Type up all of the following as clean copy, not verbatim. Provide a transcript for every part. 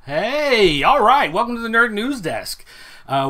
Hey, all right, welcome to the Nerd News Desk.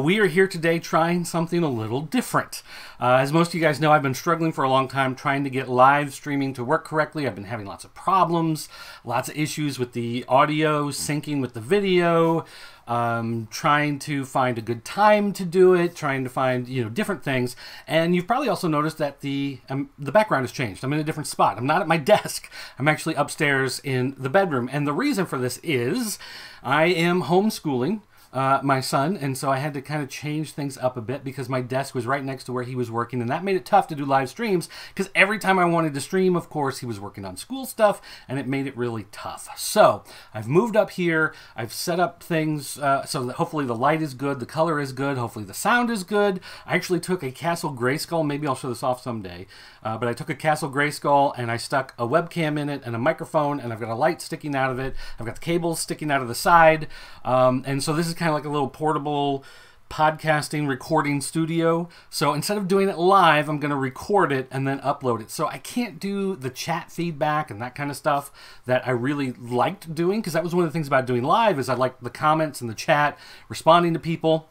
We are here today trying something a little different. As most of you guys know, I've been struggling for a long time trying to get live streaming to work correctly. I've been having lots of problems, lots of issues with the audio syncing with the video, trying to find a good time to do it, trying to find, different things. And you've probably also noticed that the background has changed. I'm in a different spot. I'm not at my desk. I'm actually upstairs in the bedroom. And the reason for this is I am homeschooling my son, and so I had to kind of change things up a bit because my desk was right next to where he was working, and that made it tough to do live streams because every time I wanted to stream, of course, he was working on school stuff, and it made it really tough. So I've moved up here. I've set up things so that hopefully the light is good, the color is good, hopefully the sound is good. I actually took a Castle Grayskull. Maybe I'll show this off someday. But I took a Castle Grayskull and I stuck a webcam in it and a microphone, and I've got a light sticking out of it. I've got the cables sticking out of the side. And so this is kind of like a little portable podcasting recording studio. So instead of doing it live, I'm going to record it and then upload it. So I can't do the chat feedback and that kind of stuff that I really liked doing, because that was one of the things about doing live is I liked the comments and the chat, responding to people.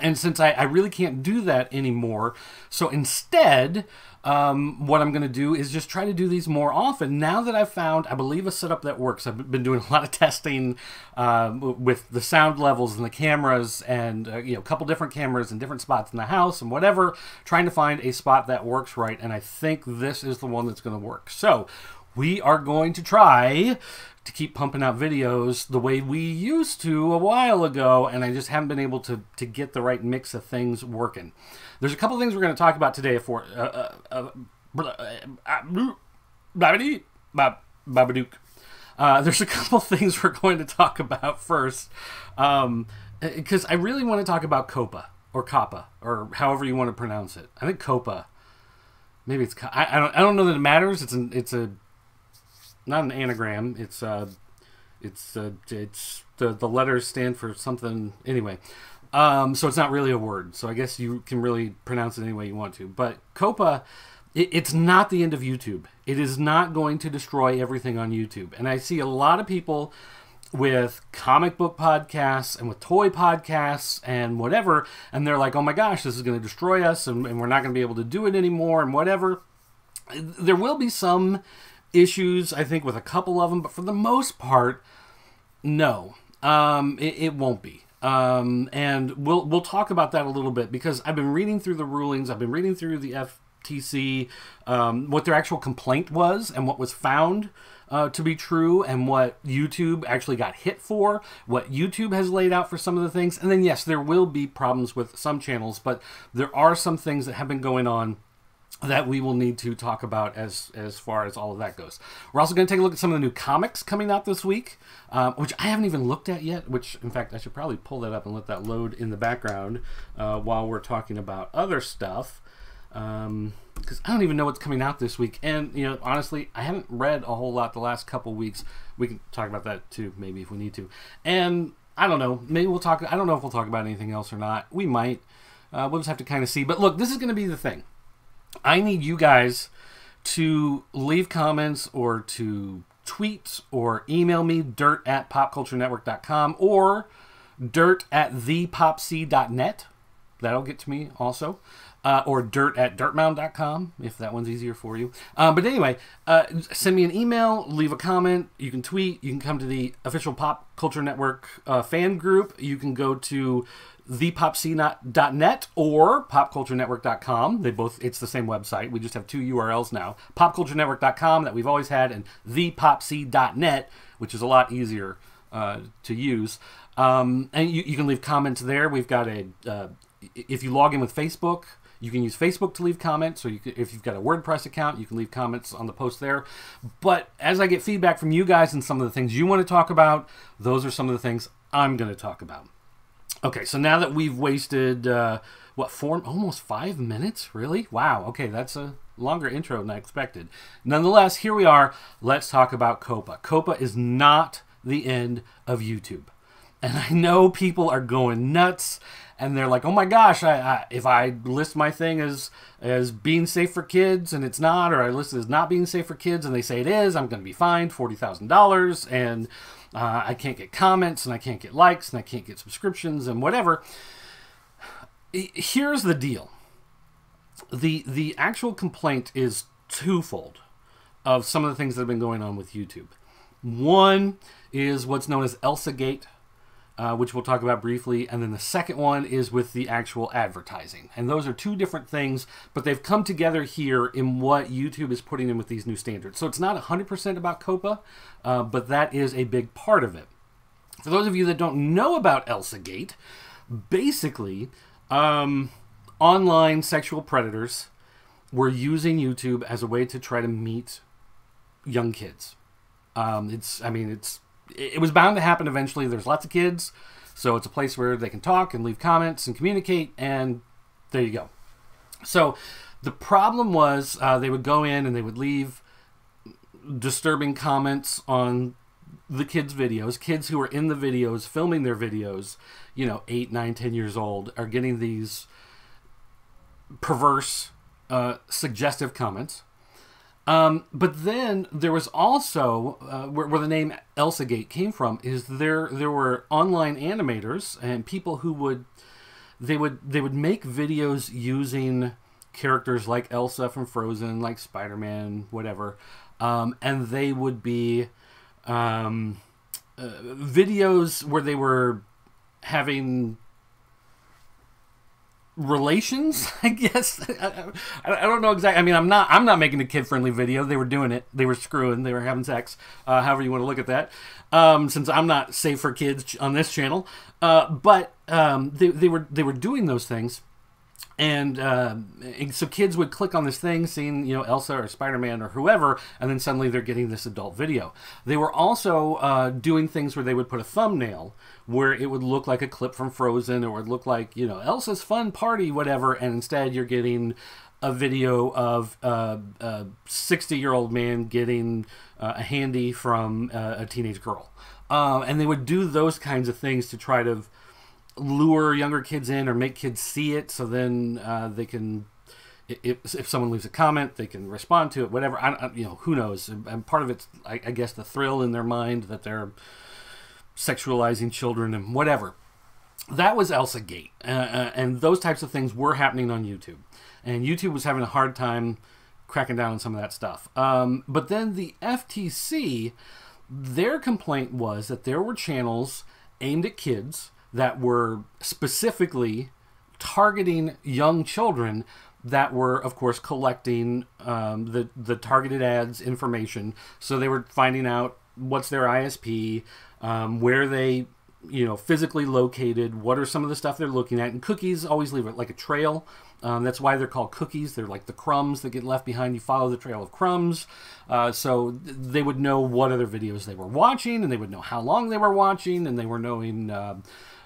And since I really can't do that anymore, so instead, what I'm going to do is just try to do these more often. Now that I've found, I believe, a setup that works. I've been doing a lot of testing with the sound levels and the cameras and, a couple different cameras in different spots in the house and whatever, trying to find a spot that works right. And I think this is the one that's going to work. So we are going to try to keep pumping out videos the way we used to a while ago, and I just haven't been able to get the right mix of things working. There's a couple things we're going to talk about today for there's a couple things we're going to talk about first, because I really want to talk about COPPA or COPPA or however you want to pronounce it. I think COPPA. Maybe it's I don't know that it matters. It's not an anagram. It's the letters stand for something anyway. So it's not really a word. So I guess you can really pronounce it any way you want to. But COPPA, it's not the end of YouTube. It is not going to destroy everything on YouTube. And I see a lot of people with comic book podcasts and with toy podcasts and whatever, and they're like, oh my gosh, this is going to destroy us, and we're not going to be able to do it anymore and whatever. There will be some issues, I think, with a couple of them, but for the most part, no, it won't be. And we'll talk about that a little bit, because I've been reading through the rulings, I've been reading through the FTC, what their actual complaint was and what was found to be true, and what YouTube actually got hit for, what YouTube has laid out for some of the things. And then yes, there will be problems with some channels, but there are some things that have been going on that we will need to talk about as far as all of that goes. We're also going to take a look at some of the new comics coming out this week, which I haven't even looked at yet, which, in fact, I should probably pull that up and let that load in the background while we're talking about other stuff, because I don't even know what's coming out this week. And, honestly, I haven't read a whole lot the last couple weeks. We can talk about that, too, maybe, if we need to. And, I don't know, maybe we'll talk, I don't know if we'll talk about anything else or not. We might. We'll just have to kind of see. But, look, this is going to be the thing. I need you guys to leave comments or to tweet or email me, dirt@popculturenetwork.com or dirt@thepopc.net. That'll get to me also. Or dirt@dirtmound.com, if that one's easier for you. But anyway, send me an email, leave a comment. You can tweet. You can come to the official Pop Culture Network fan group. You can go to thepopc.net or popculturenetwork.com. It's the same website. We just have two URLs now. Popculturenetwork.com that we've always had, and thepopc.net, which is a lot easier to use. And you can leave comments there. We've got if you log in with Facebook, you can use Facebook to leave comments. So if you've got a WordPress account, you can leave comments on the post there. But as I get feedback from you guys and some of the things you want to talk about, those are some of the things I'm going to talk about. Okay, so now that we've wasted, almost 5 minutes? Really? Wow, okay, that's a longer intro than I expected. Nonetheless, here we are. Let's talk about COPPA. COPPA is not the end of YouTube. And I know people are going nuts, and they're like, oh my gosh, if I list my thing as being safe for kids and it's not, or I list it as not being safe for kids and they say it is, I'm going to be fined $40,000. And I can't get comments, and I can't get likes, and I can't get subscriptions, and whatever. Here's the deal. The actual complaint is twofold of some of the things that have been going on with YouTube. One is what's known as ElsaGate, which we'll talk about briefly, and then the second one is with the actual advertising. And those are two different things, but they've come together here in what YouTube is putting in with these new standards. So it's not 100% about COPPA, but that is a big part of it. For those of you that don't know about ElsaGate, basically, online sexual predators were using YouTube as a way to try to meet young kids. It was bound to happen eventually. There's lots of kids, so it's a place where they can talk and leave comments and communicate, and there you go. So the problem was they would go in and they would leave disturbing comments on the kids' videos. Kids who are in the videos, filming their videos, 8, 9, 10 years old, are getting these perverse, suggestive comments. But then there was also where the name ElsaGate came from is there were online animators and people who would make videos using characters like Elsa from Frozen, like Spider-Man, whatever, and they would be videos where they were having relations, I guess. I don't know exactly. I mean, I'm not making a kid-friendly video. They were doing it. They were screwing. They were having sex. However you want to look at that. Since I'm not safe for kids on this channel, but they were doing those things, and so kids would click on this thing, seeing Elsa or Spider-Man or whoever, and then suddenly they're getting this adult video. They were also doing things where they would put a thumbnail where it would look like a clip from Frozen, or it would look like Elsa's fun party, whatever, and instead you're getting a video of a 60-year-old man getting a handy from a teenage girl, and they would do those kinds of things to try to lure younger kids in or make kids see it, so then they can, if someone leaves a comment, they can respond to it, whatever. Who knows? And part of it's, I guess, the thrill in their mind that they're sexualizing children and whatever. That was ElsaGate, and those types of things were happening on YouTube, and YouTube was having a hard time cracking down on some of that stuff. But then the FTC, their complaint was that there were channels aimed at kids that were specifically targeting young children that were, of course, collecting the targeted ads information. So they were finding out what's their ISP, where they, physically located, what are some of the stuff they're looking at. And cookies always leave it like a trail. That's why they're called cookies. They're like the crumbs that get left behind. You follow the trail of crumbs. So they would know what other videos they were watching, and they would know how long they were watching, and they were knowing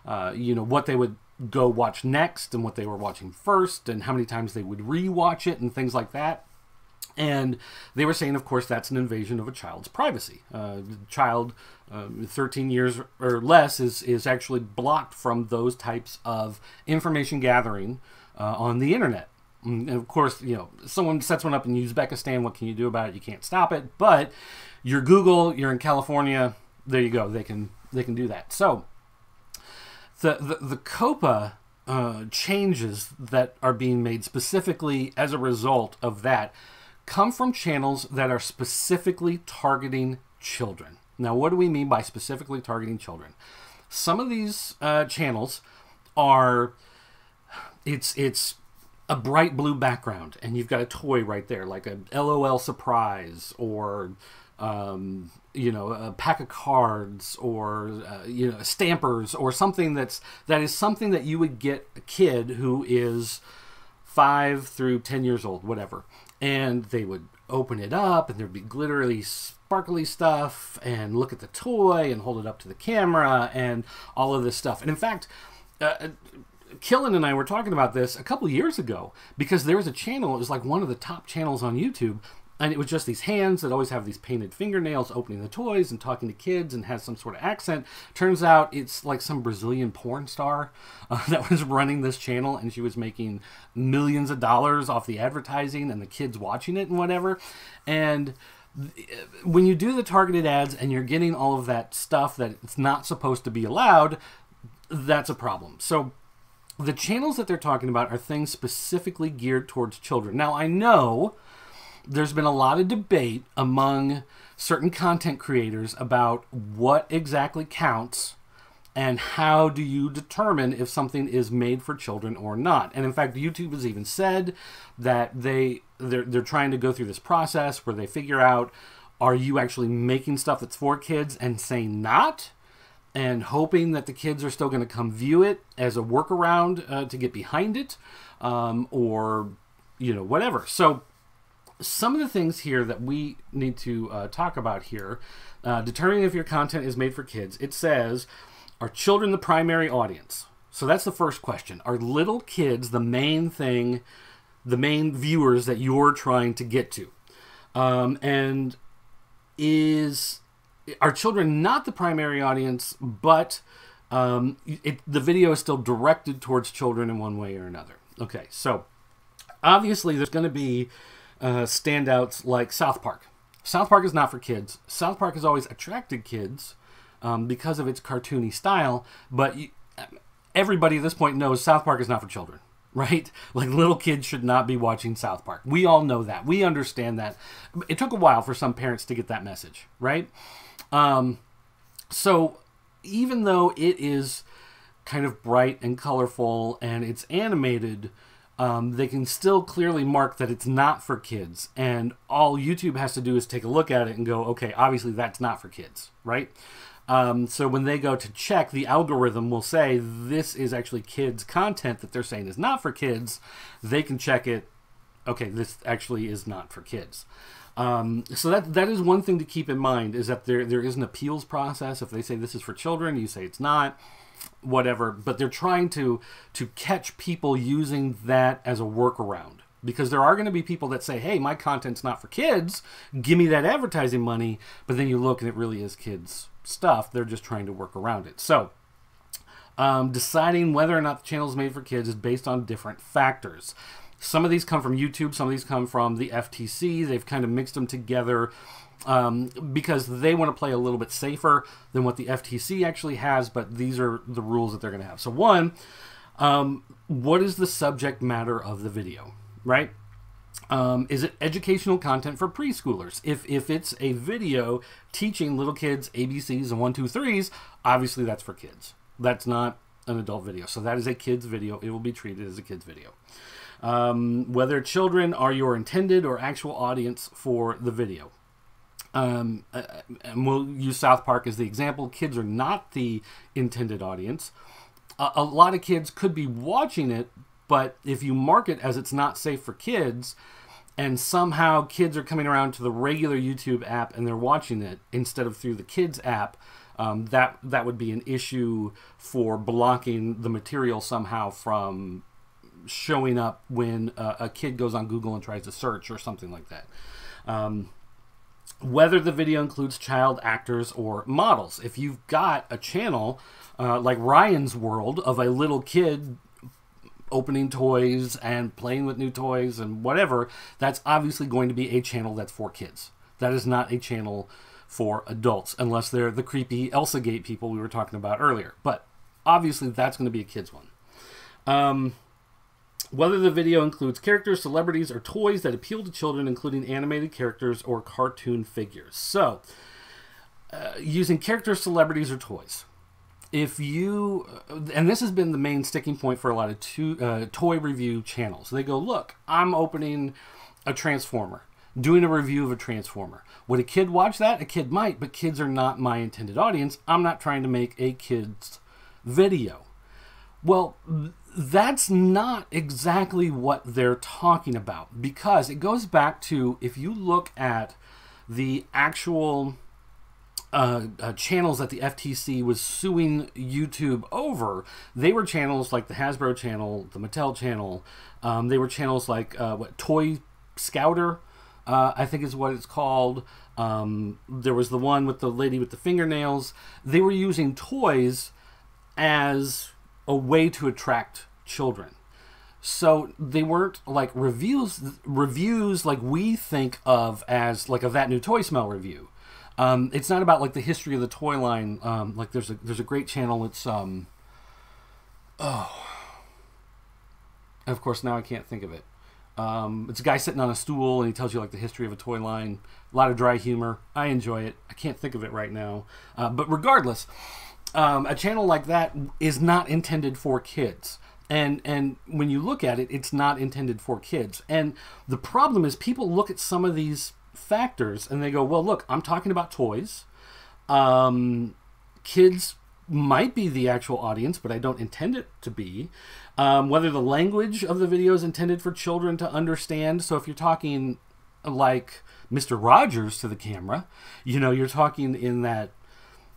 what they would go watch next and what they were watching first and how many times they would re-watch it and things like that. And they were saying, of course, that's an invasion of a child's privacy. Child 13 years or less is actually blocked from those types of information gathering on the internet. And of course, someone sets one up in Uzbekistan, what can you do about it? You can't stop it. But you're Google, you're in California, there you go. They can do that. So the COPPA changes that are being made specifically as a result of that come from channels that are specifically targeting children. Now, what do we mean by specifically targeting children? Some of these channels are, it's a bright blue background, and you've got a toy right there, like a LOL surprise, or a pack of cards, or stampers, or something that is something that you would get a kid who is 5 through 10 years old, whatever, and they would open it up, and there'd be glittery, sparkly stuff, and look at the toy, and hold it up to the camera, and all of this stuff. And in fact, Killen and I were talking about this a couple years ago, because there was a channel, it was like one of the top channels on YouTube, and it was just these hands that always have these painted fingernails opening the toys and talking to kids and has some sort of accent. Turns out it's like some Brazilian porn star that was running this channel, and she was making millions of dollars off the advertising and the kids watching it and whatever. And when you do the targeted ads and you're getting all of that stuff that it's not supposed to be allowed, that's a problem. So the channels that they're talking about are things specifically geared towards children. Now, I know there's been a lot of debate among certain content creators about what exactly counts and how do you determine if something is made for children or not. And in fact, YouTube has even said that they're trying to go through this process where they figure out, are you actually making stuff that's for kids, and saying not, and hoping that the kids are still going to come view it as a workaround to get behind it, or, you know, whatever. So some of the things here that we need to talk about here, determining if your content is made for kids. It says, are children the primary audience? So that's the first question. Are little kids the main thing, the main viewers that you're trying to get to? And are children not the primary audience, but the video is still directed towards children in one way or another? Okay, so obviously there's going to be standouts like South Park. South Park is not for kids. South Park has always attracted kids because of its cartoony style, but everybody at this point knows South Park is not for children, right? Like, little kids should not be watching South Park. We all know that. We understand that. It took a while for some parents to get that message, right? So even though it is kind of bright and colorful and it's animated, they can still clearly mark that it's not for kids. And all YouTube has to do is take a look at it and go, okay, obviously that's not for kids, right? So when they go to check, the algorithm will say this is actually kids content that they're saying is not for kids. They can check it. Okay, this actually is not for kids. So that is one thing to keep in mind, is that there is an appeals process. If they say this is for children, you say it's not, whatever. But they're trying to catch people using that as a workaround. Because there are going to be people that say, hey, my content's not for kids, give me that advertising money. But then you look and it really is kids stuff. They're just trying to work around it. So deciding whether or not the channel is made for kids is based on different factors. Some of these come from YouTube. Some of these come from the FTC. They've kind of mixed them together because they want to play a little bit safer than what the FTC actually has. But these are the rules that they're going to have. So one, what is the subject matter of the video? Right? Is it educational content for preschoolers? If it's a video teaching little kids ABCs and 1, 2, 3s, obviously that's for kids. That's not an adult video. So that is a kid's video. It will be treated as a kid's video. Whether children are your intended or actual audience for the video. And we'll use South Park as the example. Kids are not the intended audience. A lot of kids could be watching it, but if you mark it as it's not safe for kids, and somehow kids are coming around to the regular YouTube app and they're watching it instead of through the kids app, that would be an issue for blocking the material somehow from showing up when a kid goes on Google and tries to search or something like that. Whether the video includes child actors or models. If you've got a channel like Ryan's World of a little kid opening toys and playing with new toys and whatever, that's obviously going to be a channel that's for kids. That is not a channel for adults, unless they're the creepy Elsa Gate people we were talking about earlier. But obviously that's going to be a kid's one. Whether the video includes characters, celebrities, or toys that appeal to children, including animated characters or cartoon figures. So, using characters, celebrities, or toys. If you, and this has been the main sticking point for a lot of toy review channels. They go, look, I'm opening a Transformer, doing a review of a Transformer. Would a kid watch that? A kid might, but kids are not my intended audience. I'm not trying to make a kid's video. Well, that's not exactly what they're talking about, because it goes back to, if you look at the actual channels that the FTC was suing YouTube over, they were channels like the Hasbro channel, the Mattel channel. They were channels like Toy Scouter, I think is what it's called. There was the one with the lady with the fingernails. They were using toys as a way to attract children. So they weren't like reviews like we think of as like a That New Toy Smell review. It's not about like the history of the toy line. Like there's a great channel. It's of course now I can't think of it. It's a guy sitting on a stool and he tells you like the history of a toy line. A lot of dry humor. I enjoy it. I can't think of it right now. But regardless, a channel like that is not intended for kids. And when you look at it, it's not intended for kids. And the problem is people look at some of these factors and they go, well, look, I'm talking about toys. Kids might be the actual audience, but I don't intend it to be. Whether the language of the video is intended for children to understand. So if you're talking like Mr. Rogers to the camera, you know, you're talking in that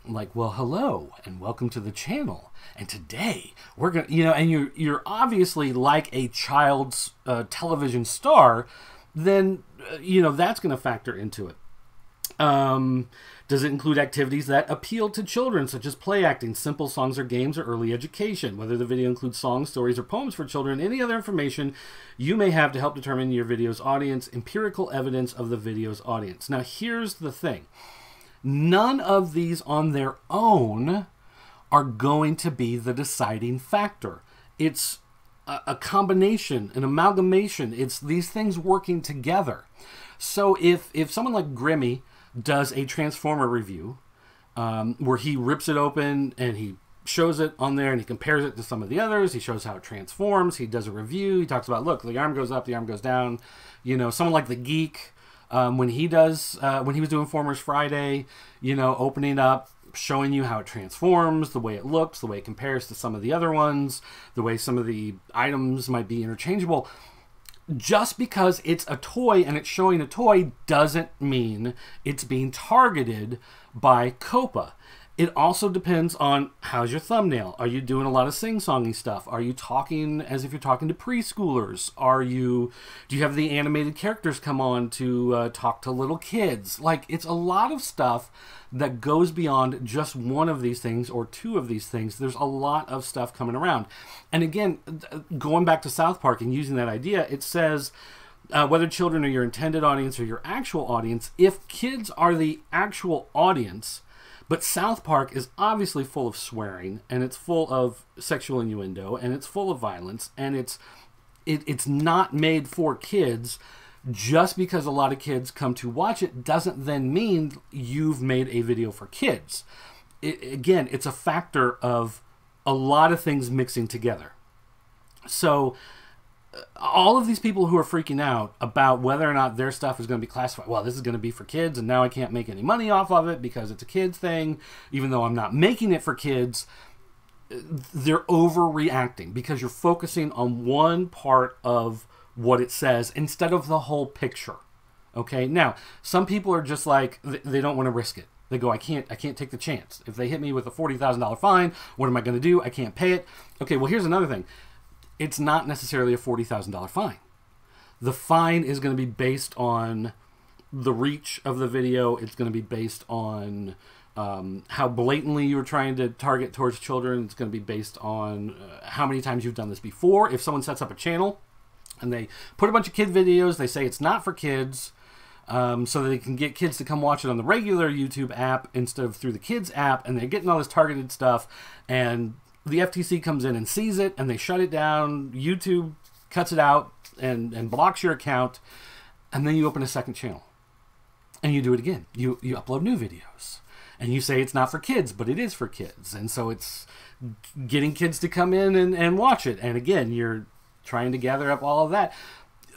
like, well, hello and welcome to the channel. And today we're going to, you know, and you're obviously like a child's television star, then, you know, that's going to factor into it. Does it include activities that appeal to children, such as play acting, simple songs or games, or early education? Whether the video includes songs, stories, or poems for children, any other information you may have to help determine your video's audience, empirical evidence of the video's audience. Now, here's the thing. None of these on their own are going to be the deciding factor. It's a combination, an amalgamation. It's these things working together. So if someone like Grimmy does a Transformer review where he rips it open and he shows it on there and he compares it to some of the others, he shows how it transforms, he does a review, he talks about, look, the arm goes up, the arm goes down. You know, someone like The Geek, when he was doing Formers Friday, you know, opening up, showing you how it transforms, the way it looks, the way it compares to some of the other ones, the way some of the items might be interchangeable. Just because it's a toy and it's showing a toy doesn't mean it's being targeted by COPPA. It also depends on how's your thumbnail. Are you doing a lot of sing-songy stuff? Are you talking as if you're talking to preschoolers? Do you have the animated characters come on to talk to little kids? Like, it's a lot of stuff that goes beyond just one of these things or two of these things. There's a lot of stuff coming around. And again, going back to South Park and using that idea, it says whether children are your intended audience or your actual audience, if kids are the actual audience, but South Park is obviously full of swearing, and it's full of sexual innuendo, and it's full of violence, and it's not made for kids. Just because a lot of kids come to watch it doesn't then mean you've made a video for kids. Again, it's a factor of a lot of things mixing together. So all of these people who are freaking out about whether or not their stuff is going to be classified, well, this is going to be for kids and now I can't make any money off of it because it's a kids thing, even though I'm not making it for kids, they're overreacting because you're focusing on one part of what it says instead of the whole picture. Okay, now some people are just like, they don't want to risk it. They go, I can't take the chance. If they hit me with a $40,000 fine, what am I going to do? I can't pay it. Okay, well, here's another thing. It's not necessarily a $40,000 fine. The fine is going to be based on the reach of the video. It's going to be based on how blatantly you're trying to target towards children. It's going to be based on how many times you've done this before. If someone sets up a channel and they put a bunch of kid videos, they say it's not for kids, so that they can get kids to come watch it on the regular YouTube app instead of through the kids app, and they're getting all this targeted stuff, and the FTC comes in and sees it, and they shut it down. YouTube cuts it out and blocks your account, and then you open a second channel, and you do it again. You upload new videos, and you say it's not for kids, but it is for kids, and so it's getting kids to come in and watch it, and again, you're trying to gather up all of that.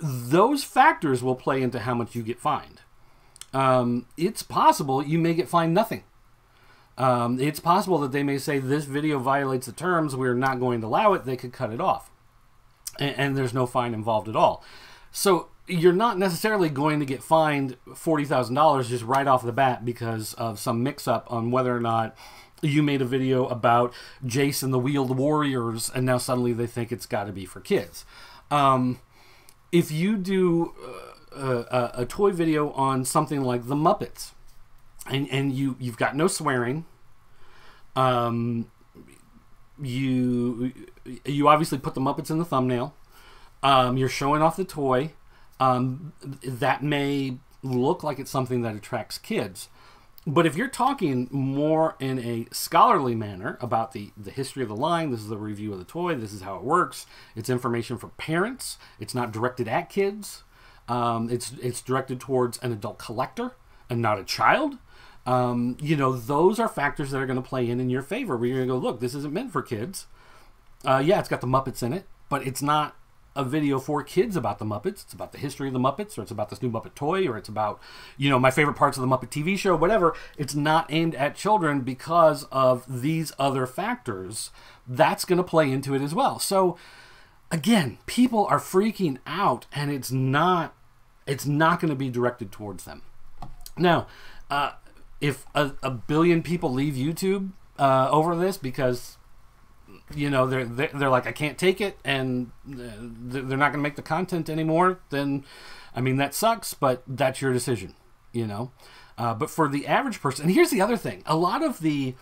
Those factors will play into how much you get fined. It's possible you may get fined nothing. It's possible that they may say this video violates the terms, we're not going to allow it. They could cut it off, and there's no fine involved at all. So you're not necessarily going to get fined $40,000 just right off the bat because of some mix-up on whether or not you made a video about Jace and the Wheeled Warriors, and now suddenly they think it's got to be for kids. If you do a toy video on something like the Muppets, and you've got no swearing, you obviously put the Muppets in the thumbnail, You're showing off the toy. That may look like it's something that attracts kids. But if you're talking more in a scholarly manner about the history of the line, this is a review of the toy, this is how it works, it's information for parents, it's not directed at kids, it's directed towards an adult collector and not a child. You know, those are factors that are going to play in your favor, where you're going to go, look, this isn't meant for kids. Yeah, it's got the Muppets in it, but it's not a video for kids about the Muppets. It's about the history of the Muppets, or it's about this new Muppet toy, or it's about, you know, my favorite parts of the Muppet TV show, whatever. It's not aimed at children because of these other factors. That's going to play into it as well. So, again, people are freaking out, and it's not going to be directed towards them. Now, if a billion people leave YouTube over this because, you know, they're like, I can't take it, and they're not going to make the content anymore, then, I mean, that sucks, but that's your decision, you know. But for the average person, and here's the other thing, a lot of the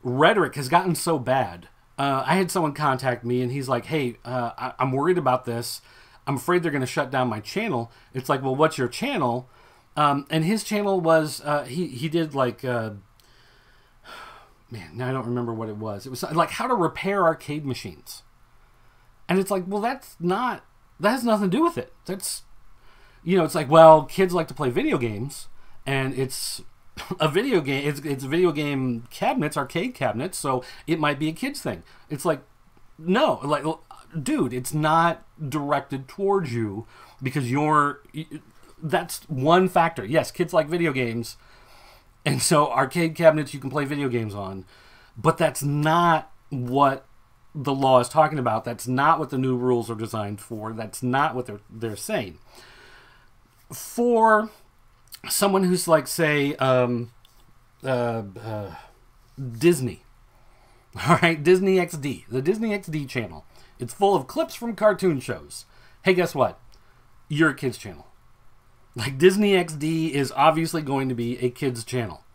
rhetoric has gotten so bad. I had someone contact me, and he's like, hey, I'm worried about this. I'm afraid they're going to shut down my channel. It's like, well, what's your channel? And his channel was, he did like... man, now I don't remember what it was. It was like how to repair arcade machines. And it's like, well, that has nothing to do with it. That's, you know, it's like, well, kids like to play video games, and it's a video game. It's video game cabinets, arcade cabinets, so it might be a kid's thing. It's like, no, like, dude, it's not directed towards you because that's one factor. Yes, kids like video games. And so arcade cabinets you can play video games on, but that's not what the law is talking about. That's not what the new rules are designed for. That's not what they're saying. For someone who's like, say, Disney, all right, Disney XD, the Disney XD channel. It's full of clips from cartoon shows. Hey, guess what? You're a kid's channel. Like, Disney XD is obviously going to be a kid's channel.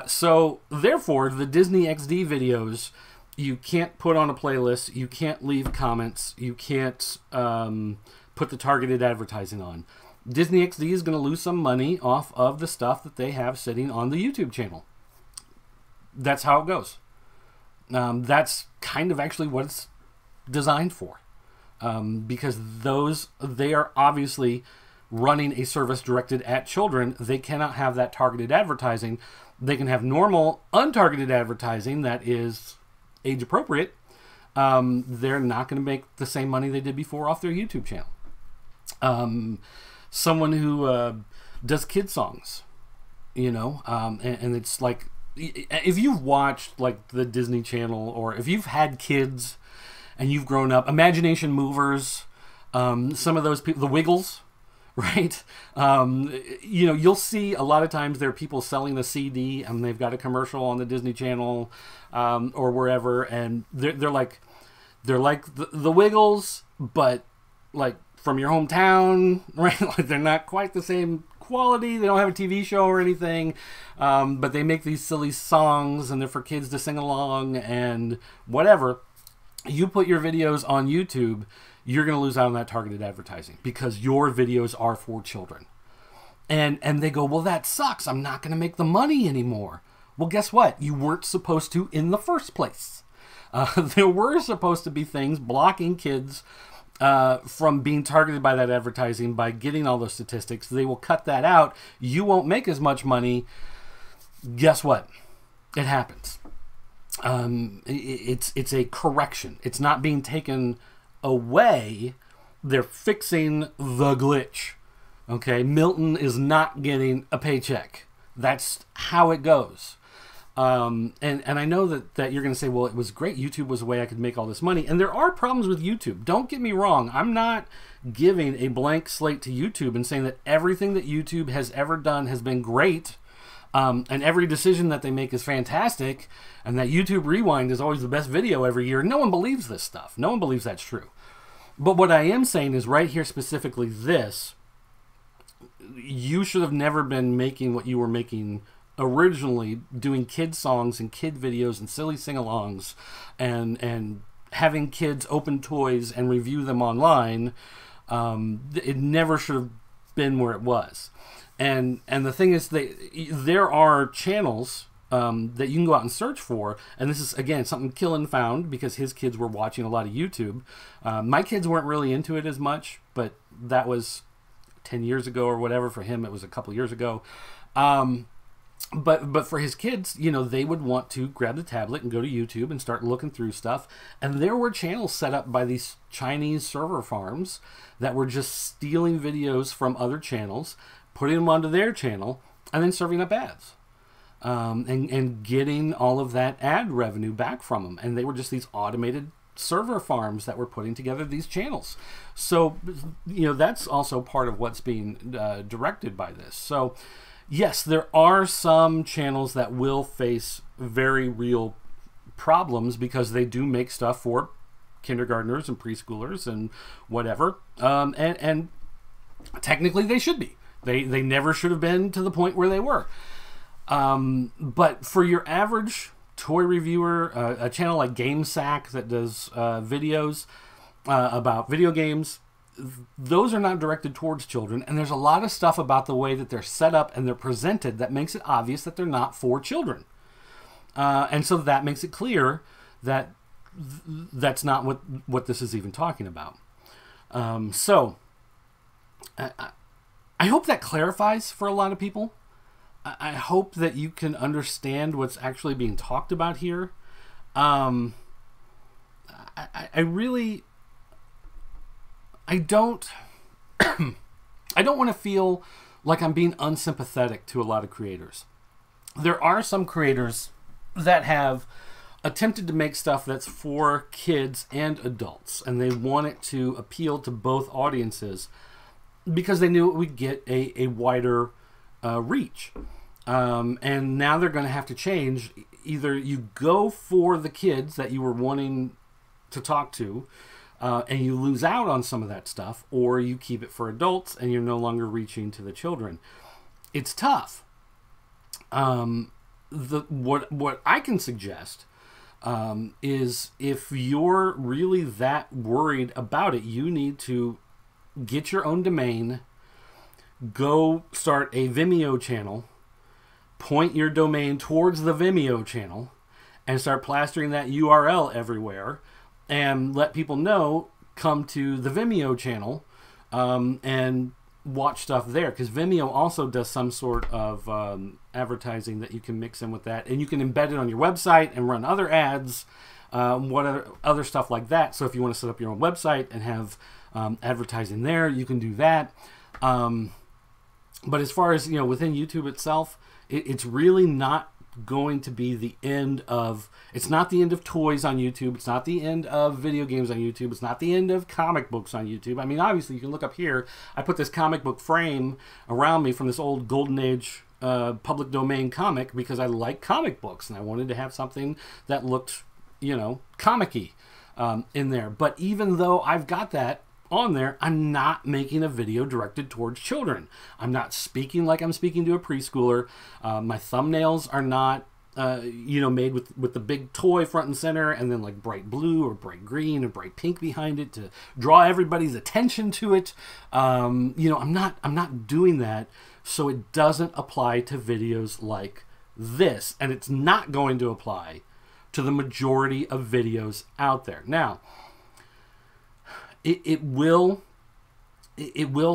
So, therefore, the Disney XD videos, you can't put on a playlist, you can't leave comments, you can't put the targeted advertising on. Disney XD is going to lose some money off of the stuff that they have sitting on the YouTube channel. That's how it goes. That's kind of actually what it's designed for. Because they are obviously running a service directed at children. They cannot have that targeted advertising. They can have normal untargeted advertising that is age appropriate. They're not going to make the same money they did before off their YouTube channel. Someone who does kid songs, you know, and it's like, if you've watched like the Disney Channel, or if you've had kids and you've grown up, Imagination Movers, some of those people, the Wiggles, right? You know, you'll see a lot of times there are people selling a CD and they've got a commercial on the Disney Channel or wherever, and they're like the Wiggles, but like from your hometown, right? Like, they're not quite the same quality. They don't have a TV show or anything, but they make these silly songs and they're for kids to sing along and whatever. You put your videos on YouTube, you're going to lose out on that targeted advertising because your videos are for children. And they go, well, that sucks. I'm not going to make the money anymore. Well, guess what? You weren't supposed to in the first place. There were supposed to be things blocking kids from being targeted by that advertising, by getting all those statistics. They will cut that out. You won't make as much money. Guess what? It happens. It's a correction. It's not being taken away. They're fixing the glitch. Okay, Milton is not getting a paycheck. That's how it goes. And I know that you're going to say, well, it was great. YouTube was a way I could make all this money. And there are problems with YouTube. Don't get me wrong. I'm not giving a blank slate to YouTube and saying that everything that YouTube has ever done has been great. And every decision that they make is fantastic. And that YouTube Rewind is always the best video every year. No one believes this stuff. No one believes that's true. But what I am saying is right here specifically this. You should have never been making what you were making originally, doing kid songs and kid videos and silly sing-alongs and having kids open toys and review them online, it never should have been where it was. And the thing is, there are channels that you can go out and search for, and this is, again, something Killen found because his kids were watching a lot of YouTube. My kids weren't really into it as much, but that was 10 years ago or whatever. For him, it was a couple years ago. But for his kids, you know, they would want to grab the tablet and go to YouTube and start looking through stuff. And there were channels set up by these Chinese server farms that were just stealing videos from other channels, putting them onto their channel, and then serving up ads. And getting all of that ad revenue back from them. And they were just these automated server farms that were putting together these channels. So, you know, that's also part of what's being directed by this. So, yes, there are some channels that will face very real problems because they do make stuff for kindergartners and preschoolers and whatever. And technically they should be. They never should have been to the point where they were. But for your average toy reviewer, a channel like GameSack that does videos about video games, those are not directed towards children, and there's a lot of stuff about the way that they're set up and they're presented that makes it obvious that they're not for children. And so that makes it clear that that's not what this is even talking about. So I hope that clarifies for a lot of people. I hope that you can understand what's actually being talked about here. I don't I don't want to feel like I'm being unsympathetic to a lot of creators. There are some creators that have attempted to make stuff that's for kids and adults, and they want it to appeal to both audiences because they knew it would get a wider reach. And now they're going to have to change. Either you go for the kids that you were wanting to talk to, and you lose out on some of that stuff, or you keep it for adults and you're no longer reaching to the children. It's tough. What I can suggest is if you're really that worried about it, you need to get your own domain, go start a Vimeo channel, point your domain towards the Vimeo channel, and start plastering that URL everywhere, and let people know, come to the Vimeo channel and watch stuff there, because Vimeo also does some sort of advertising that you can mix in with that, and you can embed it on your website and run other ads, other stuff like that. So if you want to set up your own website and have advertising there, you can do that. But as far as, you know, within YouTube itself, it's really not going to be the end of, it's not the end of toys on YouTube, it's not the end of video games on YouTube, it's not the end of comic books on YouTube. I mean, obviously you can look up here, I put this comic book frame around me from this old Golden Age public domain comic because I like comic books and I wanted to have something that looked, you know, comic-y in there. But even though I've got that on there, I'm not making a video directed towards children. I'm not speaking like I'm speaking to a preschooler. My thumbnails are not, you know, made with the big toy front and center, and then like bright blue or bright green or bright pink behind it to draw everybody's attention to it. You know, I'm not doing that, so it doesn't apply to videos like this, and it's not going to apply to the majority of videos out there. Now, it will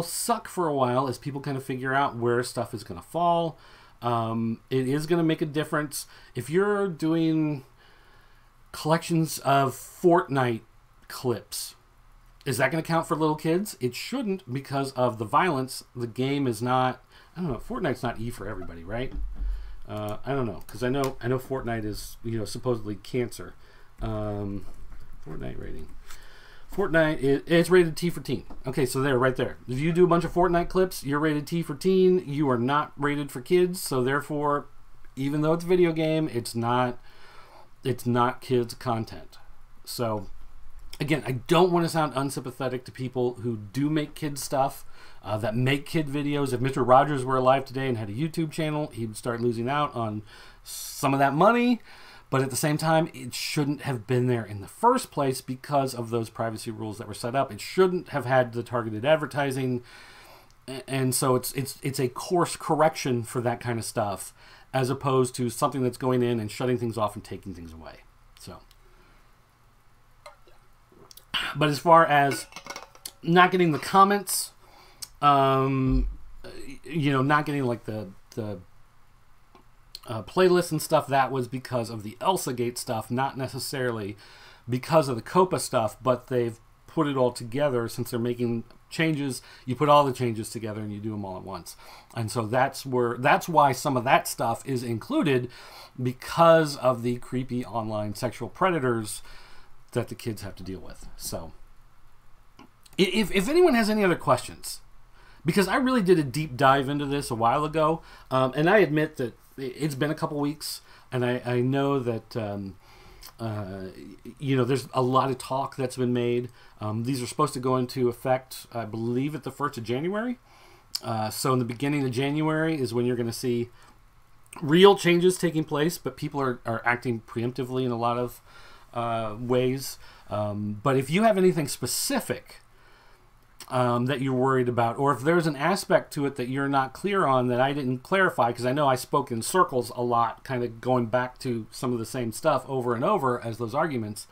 suck for a while as people kind of figure out where stuff is going to fall. It is going to make a difference. If you're doing collections of Fortnite clips, is that going to count for little kids? It shouldn't, because of the violence. The game is not, I don't know, Fortnite's not E for everybody, right? I don't know, because I know Fortnite is, you know, supposedly cancer. Fortnite rating. Fortnite, it's rated T for teen. Okay, so there, right there. If you do a bunch of Fortnite clips, you're rated T for teen. You are not rated for kids, so therefore, even though it's a video game, it's not kids content. So, again, I don't want to sound unsympathetic to people who do make kid stuff, that make kid videos. If Mr. Rogers were alive today and had a YouTube channel, he would start losing out on some of that money. But at the same time, it shouldn't have been there in the first place because of those privacy rules that were set up. It shouldn't have had the targeted advertising. And so it's a course correction for that kind of stuff, as opposed to something that's going in and shutting things off and taking things away. So, but as far as not getting the comments, not getting like the playlists and stuff, that was because of the ElsaGate stuff, not necessarily because of the COPPA stuff, but they've put it all together. Since they're making changes, you put all the changes together and you do them all at once. And so that's why some of that stuff is included, because of the creepy online sexual predators that the kids have to deal with. So if anyone has any other questions, because I really did a deep dive into this a while ago, and I admit that it's been a couple weeks, and I know that there's a lot of talk that's been made. These are supposed to go into effect, I believe, at the 1st of January. So in the beginning of January is when you're going to see real changes taking place, but people are acting preemptively in a lot of ways. But if you have anything specific that you're worried about, or if there's an aspect to it that you're not clear on that I didn't clarify, because I know I spoke in circles a lot, kind of going back to some of the same stuff over and over as those arguments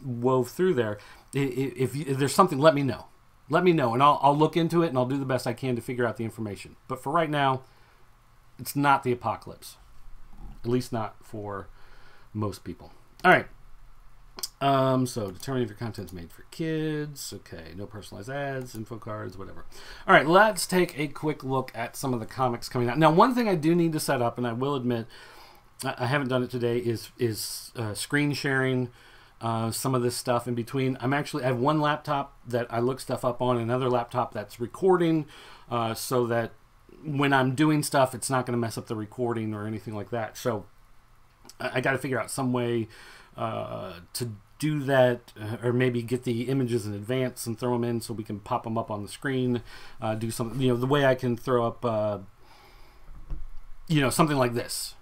wove through there. If there's something, let me know. Let me know, and I'll look into it, and I'll do the best I can to figure out the information. But for right now, it's not the apocalypse. At least not for most people. All right. So determining if your content's made for kids. Okay, no personalized ads, info cards, whatever. All right, let's take a quick look at some of the comics coming out. Now, one thing I do need to set up, and I will admit I haven't done it today, is screen sharing some of this stuff in between. I have one laptop that I look stuff up on, another laptop that's recording, so that when I'm doing stuff, it's not going to mess up the recording or anything like that. So I got to figure out some way to do that, or maybe get the images in advance and throw them in so we can pop them up on the screen. Do something, the way I can throw up, something like this,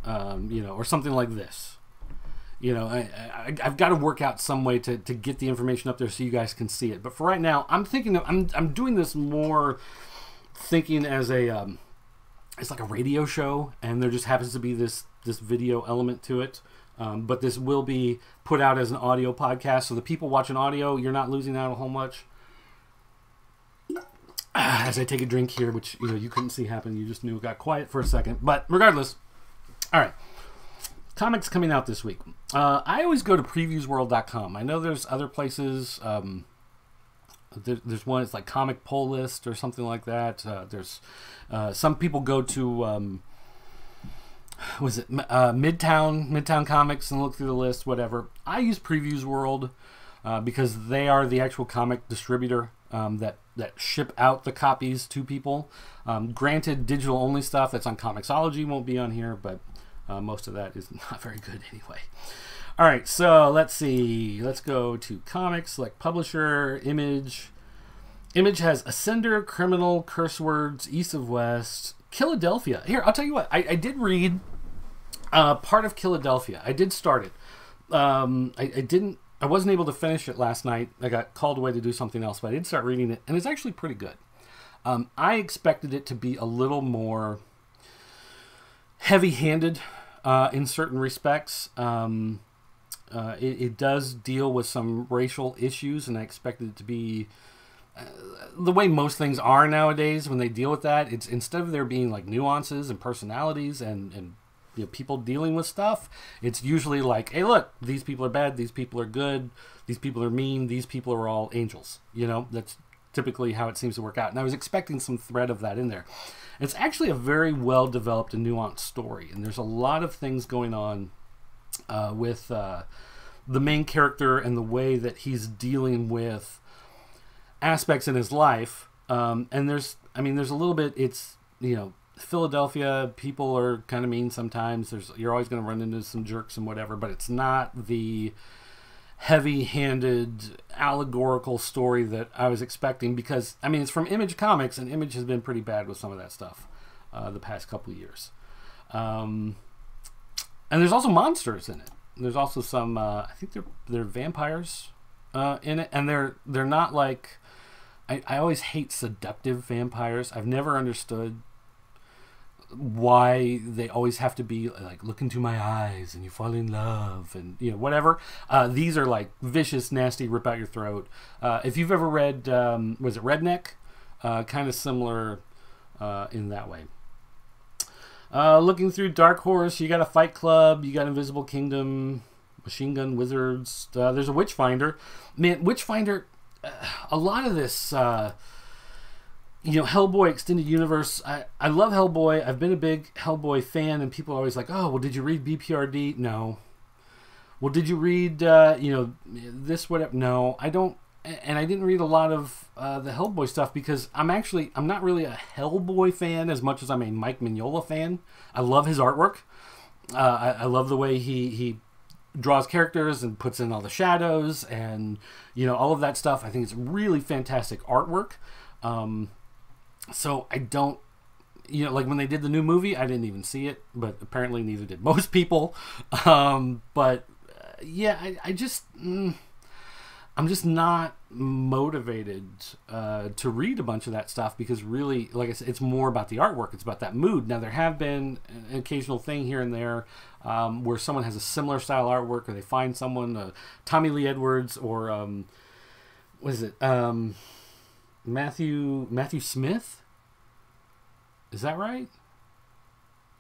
or something like this. I've got to work out some way to get the information up there so you guys can see it. But for right now, I'm thinking I'm doing this more thinking as it's like a radio show, and there just happens to be this video element to it. But this will be put out as an audio podcast, so the people watching audio, you're not losing out a whole much. As I take a drink here, which you couldn't see happen, you just knew it got quiet for a second. But regardless, all right, comics coming out this week. I always go to previewsworld.com. I know there's other places. There's one, it's like Comic Poll List or something like that. There's some people go to Midtown Comics and look through the list, whatever. I use Previews World because they are the actual comic distributor that ship out the copies to people. Granted, digital only stuff that's on Comixology won't be on here, but most of that is not very good anyway. All right, so let's see. Let's go to comics, select publisher, Image. Image has Ascender, Criminal, Curse Words, East of West, Philadelphia. Here, I'll tell you what. I did read part of Philadelphia. I did start it. I wasn't able to finish it last night. I got called away to do something else, but I did start reading it, and it's actually pretty good. I expected it to be a little more heavy-handed in certain respects. It does deal with some racial issues, and I expected it to be the way most things are nowadays when they deal with that. It's instead of there being like nuances and personalities and people dealing with stuff, it's usually like, hey, look, these people are bad, these people are good, these people are mean, these people are all angels. That's typically how it seems to work out. And I was expecting some thread of that in there. It's actually a very well developed and nuanced story, and there's a lot of things going on with the main character and the way that he's dealing with aspects in his life. And there's a little bit, it's, Philadelphia, people are kind of mean sometimes. You're always going to run into some jerks and whatever, but it's not the heavy-handed allegorical story that I was expecting, because it's from Image Comics, and Image has been pretty bad with some of that stuff the past couple of years. And there's also monsters in it. There's also some, I think they're vampires in it, and they're not like, I always hate seductive vampires. I've never understood why they always have to be like, look into my eyes and you fall in love and whatever. These are like vicious, nasty, rip out your throat. If you've ever read, was it Redneck? Kind of similar in that way. Looking through Dark Horse, you got a Fight Club, you got Invisible Kingdom, Machine Gun Wizards. There's a Witchfinder. Man, Witchfinder, a lot of this, Hellboy Extended Universe. I love Hellboy. I've been a big Hellboy fan, and people are always like, oh, well, did you read BPRD? No. Well, did you read, this, whatever? No, I don't. And I didn't read a lot of the Hellboy stuff because I'm not really a Hellboy fan as much as I'm a Mike Mignola fan. I love his artwork. I love the way he draws characters and puts in all the shadows and all of that stuff. I think it's really fantastic artwork. So I don't, like when they did the new movie, I didn't even see it, but apparently neither did most people. Yeah, I'm just not motivated to read a bunch of that stuff because really, like I said, it's more about the artwork. It's about that mood. Now, there have been an occasional thing here and there where someone has a similar style artwork or they find someone, Tommy Lee Edwards or, what is it, Matthew Smith? Is that right?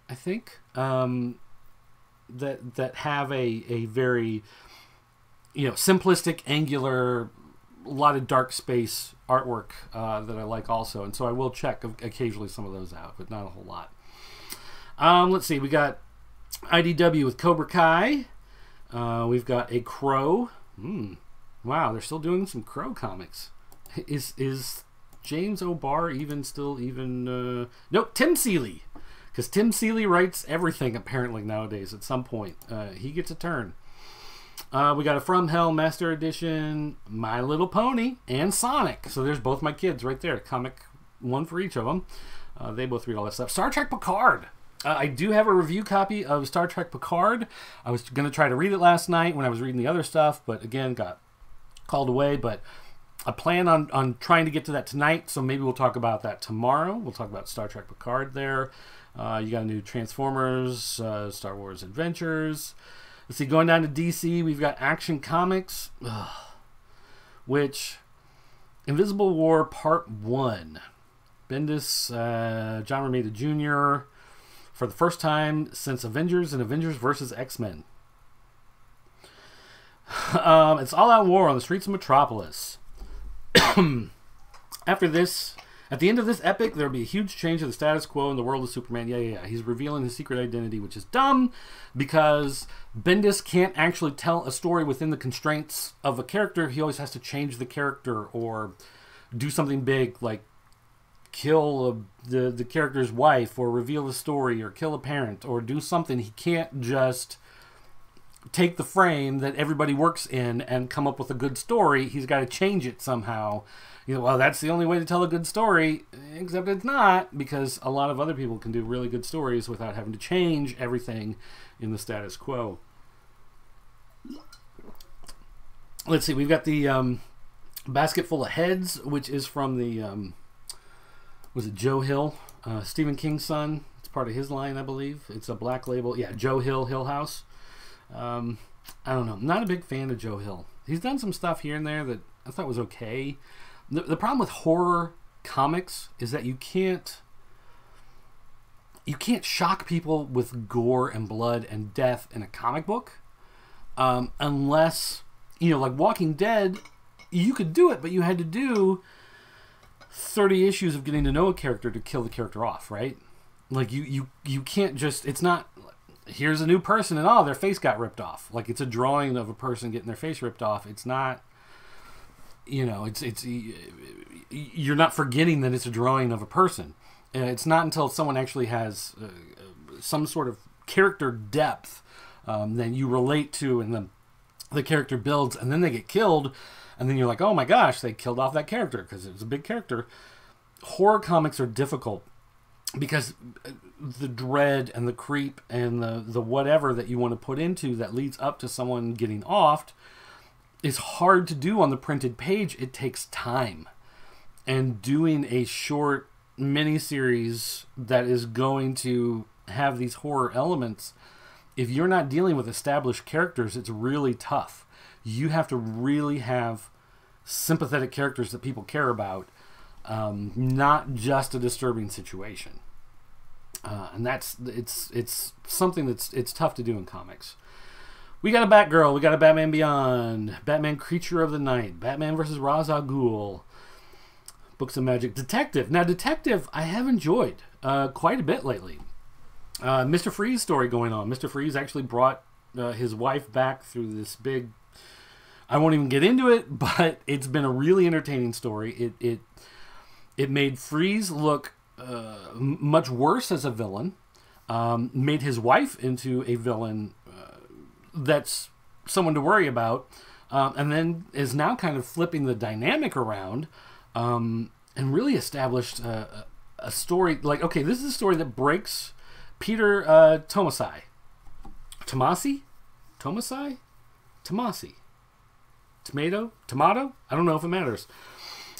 I think. That have a very simplistic, angular, a lot of dark space artwork that I like also. And so I will check occasionally some of those out, but not a whole lot. Let's see. We got IDW with Cobra Kai. We've got a Crow. Wow, they're still doing some Crow comics. Is James O'Barr nope, Tim Seeley. Because Tim Seeley writes everything apparently nowadays at some point. He gets a turn. We got a From Hell Master Edition, My Little Pony, and Sonic. So there's both my kids right there. Comic, one for each of them. They both read all that stuff. Star Trek Picard. I do have a review copy of Star Trek Picard. I was going to try to read it last night when I was reading the other stuff, but again, got called away. But I plan on trying to get to that tonight, so maybe we'll talk about that tomorrow. We'll talk about Star Trek Picard there. You got a new Transformers, Star Wars Adventures. Let's see, going down to DC, we've got Action Comics, which Invisible War Part 1. Bendis, John Romita Jr. for the first time since Avengers and Avengers vs. X-Men. It's all-out war on the streets of Metropolis. After this, at the end of this epic, there'll be a huge change of the status quo in the world of Superman. Yeah. He's revealing his secret identity, which is dumb because Bendis can't actually tell a story within the constraints of a character. He always has to change the character or do something big like kill the character's wife or reveal a story or kill a parent or do something. He can't just take the frame that everybody works in and come up with a good story. He's got to change it somehow. Well, that's the only way to tell a good story, except it's not, because a lot of other people can do really good stories without having to change everything in the status quo. Let's see, we've got the Basket Full of Heads, which is from the, was it Joe Hill? Stephen King's son. It's part of his line, I believe. It's a Black Label. Yeah, Joe Hill, Hill House. I don't know. I'm not a big fan of Joe Hill. He's done some stuff here and there that I thought was okay. The problem with horror comics is that you can't shock people with gore and blood and death in a comic book unless, like Walking Dead, you could do it, but you had to do 30 issues of getting to know a character to kill the character off, right? Like you can't just, it's not, here's a new person and their face got ripped off. Like it's a drawing of a person getting their face ripped off. It's not, it's you're not forgetting that it's a drawing of a person. It's not until someone actually has some sort of character depth that you relate to, and the character builds, and then they get killed, and then you're like, oh my gosh, they killed off that character because it was a big character. Horror comics are difficult because the dread and the creep and the whatever that you want to put into that leads up to someone getting offed is hard to do on the printed page. It takes time. And doing a short miniseries that is going to have these horror elements, if you're not dealing with established characters, it's really tough. You have to really have sympathetic characters that people care about, not just a disturbing situation. And it's something it's tough to do in comics. We got a Batgirl, we got a Batman Beyond, Batman Creature of the Night, Batman vs. Ra's al Ghul, Books of Magic, Detective. Now, Detective, I have enjoyed quite a bit lately. Mr. Freeze story going on. Mr. Freeze actually brought his wife back through this big... I won't even get into it, but it's been a really entertaining story. It made Freeze look much worse as a villain, made his wife into a villain that's someone to worry about, and then is now kind of flipping the dynamic around, and really established a story. Like, okay, this is a story that breaks Peter Tomasi. Tomasi? Tomasai? Tomasi. Tomato? I don't know if it matters.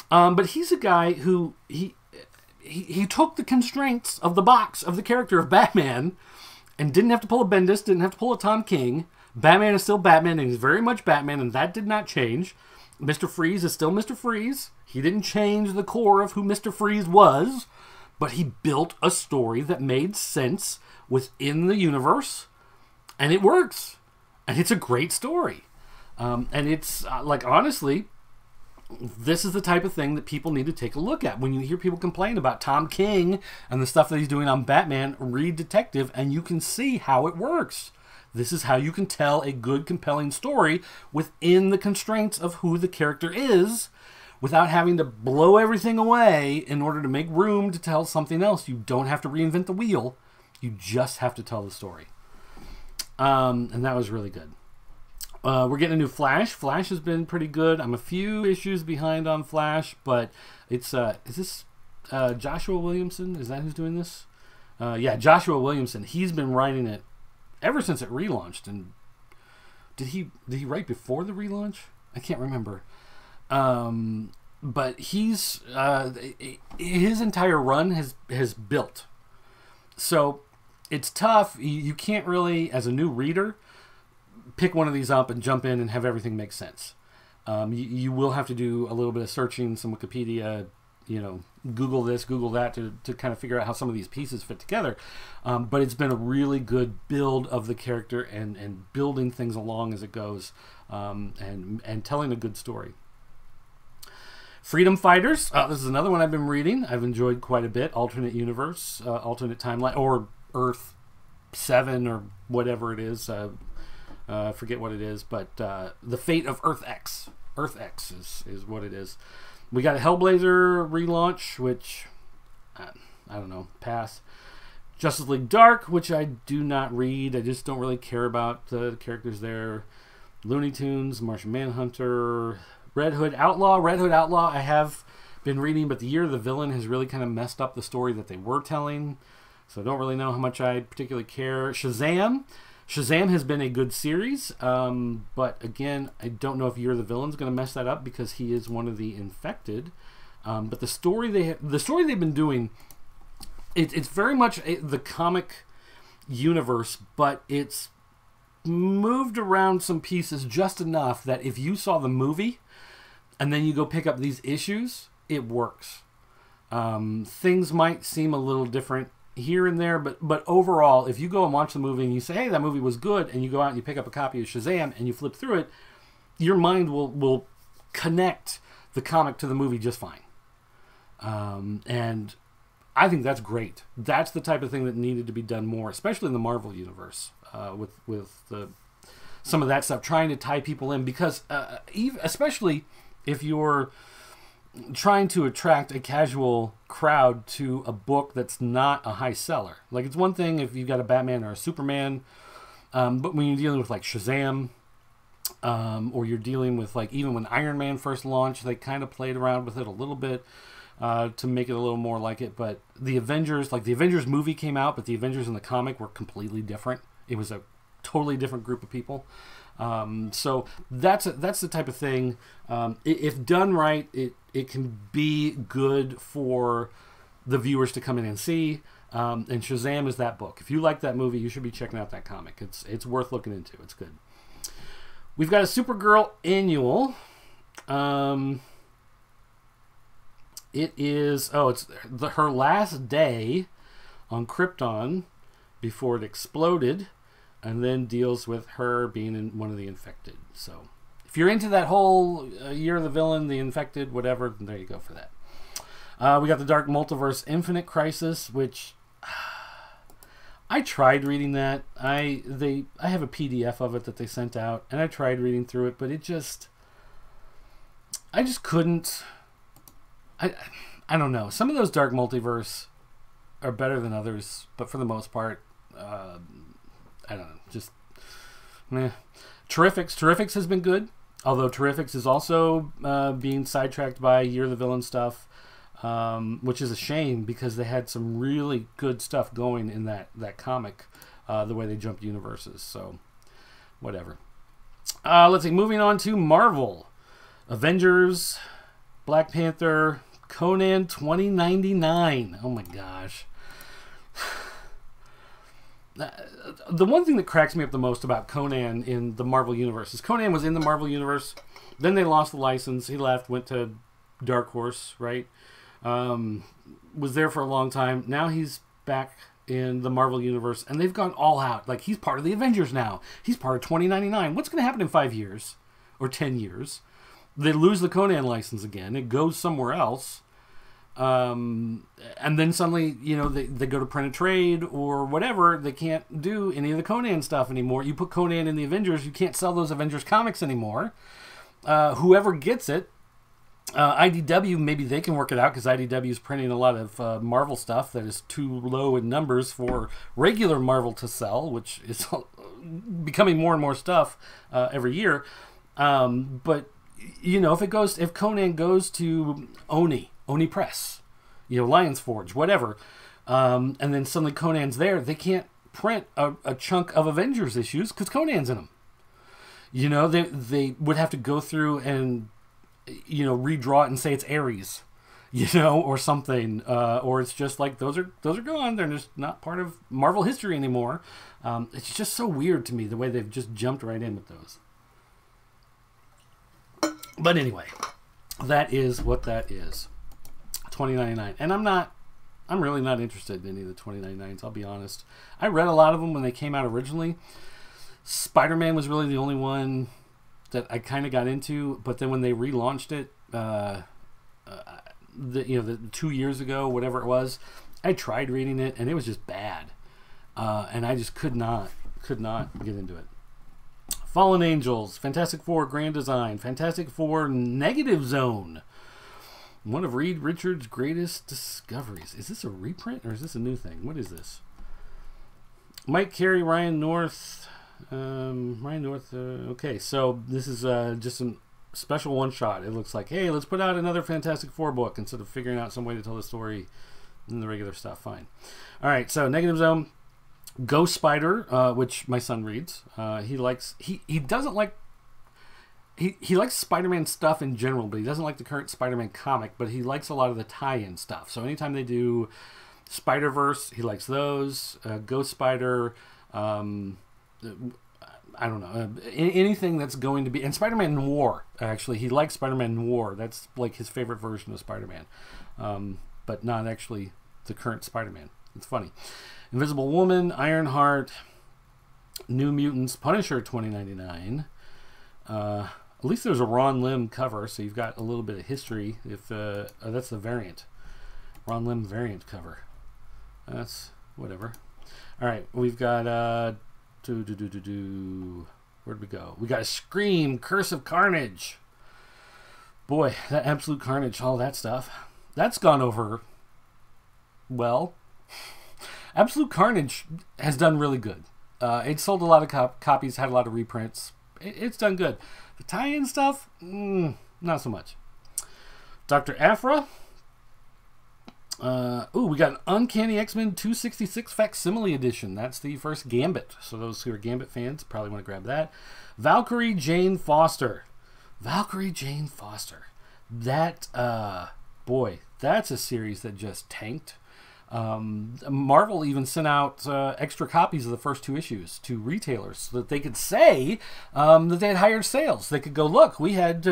But he's a guy who he took the constraints of the box of the character of Batman and didn't have to pull a Bendis, didn't have to pull a Tom King. Batman is still Batman, and he's very much Batman, and that did not change. Mr. Freeze is still Mr. Freeze. He didn't change the core of who Mr. Freeze was, but he built a story that made sense within the universe, and it works. And it's a great story. And it's, like, honestly, this is the type of thing that people need to take a look at. When you hear people complain about Tom King and the stuff that he's doing on Batman, read Detective, and you can see how it works. This is how you can tell a good, compelling story within the constraints of who the character is, without having to blow everything away in order to make room to tell something else. You don't have to reinvent the wheel. You just have to tell the story. And that was really good. We're getting a new Flash. Flash has been pretty good. I'm a few issues behind on Flash, but it's is this Joshua Williamson? Is that who's doing this? Yeah, Joshua Williamson. He's been writing it ever since it relaunched. And did he write before the relaunch? I can't remember. But he's his entire run has built. So it's tough. You can't really, as a new reader, pick one of these up and jump in and have everything make sense. You will have to do a little bit of searching, some Wikipedia, Google this, Google that to kind of figure out how some of these pieces fit together. But it's been a really good build of the character and building things along as it goes, and telling a good story. Freedom Fighters. This is another one I've been reading. I've enjoyed quite a bit. Alternate universe, alternate timeline, or Earth 7 or whatever it is. I forget what it is, but the fate of Earth X. Earth X is what it is. We got a Hellblazer relaunch, which I don't know, pass. Justice League Dark, which I do not read. I just don't really care about the characters there. Looney Tunes, Martian Manhunter, Red Hood Outlaw. Red Hood Outlaw I have been reading, but the Year of the Villain has really kind of messed up the story that they were telling, so I don't really know how much I particularly care. Shazam. Shazam has been a good series, but again, I don't know if Year of the Villain's going to mess that up because he is one of the infected. But the story they've been doing, it's very much the comic universe, but it's moved around some pieces just enough that if you saw the movie and then you go pick up these issues, it works. Things might seem a little different here and there, but overall, if you go and watch the movie and you say, hey, that movie was good, and you go out and you pick up a copy of Shazam and you flip through it, your mind will connect the comic to the movie just fine. And I think that's great. That's the type of thing that needed to be done more, especially in the Marvel universe, with some of that stuff, trying to tie people in, because especially if you're trying to attract a casual crowd to a book that's not a high seller. Like, it's one thing if you've got a Batman or a Superman, but when you're dealing with like Shazam, or you're dealing with, like, even when Iron Man first launched, they kind of played around with it a little bit. to make it a little more like it. But the Avengers, like the Avengers movie came out, but the Avengers in the comic were completely different. It was a totally different group of people. So that's the type of thing. If done right, it can be good for the viewers to come in and see. And Shazam is that book. If you like that movie, you should be checking out that comic. It's worth looking into. It's good. We've got a Supergirl annual. It is it's her last day on Krypton before it exploded, and then deals with her being in one of the infected. So if you're into that whole Year of the Villain, the infected, whatever, there you go for that. We got the Dark Multiverse Infinite Crisis, which I tried reading that. I have a PDF of it that they sent out, and I tried reading through it, but I just couldn't. I don't know. Some of those Dark Multiverse are better than others, but for the most part, I don't know. Just meh. Terrifics has been good, although Terrifics is also being sidetracked by Year of the Villain stuff. Which is a shame because they had some really good stuff going in that comic, the way they jumped universes. So, whatever. Let's see. Moving on to Marvel. Avengers, Black Panther, Conan 2099. Oh my gosh. The one thing that cracks me up the most about Conan in the Marvel Universe is Conan was in the Marvel Universe. Then they lost the license. He left, went to Dark Horse, right? Was there for a long time. Now he's back in the Marvel Universe, and they've gone all out. Like, he's part of the Avengers now. He's part of 2099. What's going to happen in 5 years or 10 years? They lose the Conan license again. It goes somewhere else. And then suddenly, they go to print a trade or whatever. They can't do any of the Conan stuff anymore. You put Conan in the Avengers, you can't sell those Avengers comics anymore. Whoever gets it, IDW, maybe they can work it out because IDW is printing a lot of Marvel stuff that is too low in numbers for regular Marvel to sell, which is becoming more and more stuff every year. But if Conan goes to Oni Press, Lions Forge, whatever, and then suddenly Conan's there, they can't print a chunk of Avengers issues because Conan's in them. They would have to go through and redraw it and say it's Ares, or something, or it's just like those are gone. They're just not part of Marvel history anymore. It's just so weird to me the way they've just jumped right in with those. But anyway, that is what that is. 2099, and I'm really not interested in any of the 2099s. I'll be honest. I read a lot of them when they came out originally. Spider-Man was really the only one that I kind of got into, but then when they relaunched it, the 2 years ago, whatever it was, I tried reading it and it was just bad, and I just could not get into it. Fallen Angels, Fantastic Four Grand Design, Fantastic Four Negative Zone, one of Reed Richards' greatest discoveries. Is this a reprint or is this a new thing? What is this? Mike Carey, Ryan North. Okay, so this is just a special one-shot. It looks like, hey, let's put out another Fantastic Four book instead of figuring out some way to tell the story in the regular stuff. Fine. All right, so Negative Zone, Ghost Spider, which my son reads. He likes Spider-Man stuff in general, but he doesn't like the current Spider-Man comic, but he likes a lot of the tie-in stuff. So anytime they do Spider-Verse, he likes those. Ghost Spider, I don't know, anything that's going to be, and Spider-Man Noir, actually. He likes Spider-Man Noir. That's like his favorite version of Spider-Man, but not actually the current Spider-Man. It's funny. Invisible Woman, Ironheart, New Mutants, Punisher 2099. At least there's a Ron Lim cover, so you've got a little bit of history. If that's the variant, Ron Lim variant cover. That's whatever. All right, we've got where'd we go? We got Scream, Curse of Carnage. Boy, that Absolute Carnage, all that stuff. That's gone over well. Absolute Carnage has done really good. It sold a lot of copies, had a lot of reprints. It's done good. The tie-in stuff, not so much. Dr. Aphra, Ooh, we got an Uncanny X-Men 266 Facsimile Edition. That's the first Gambit. So those who are Gambit fans probably want to grab that. Valkyrie Jane Foster. Valkyrie Jane Foster. That, boy, that's a series that just tanked. Marvel even sent out extra copies of the first 2 issues to retailers so that they could say that they had hired sales. They could go, look, we had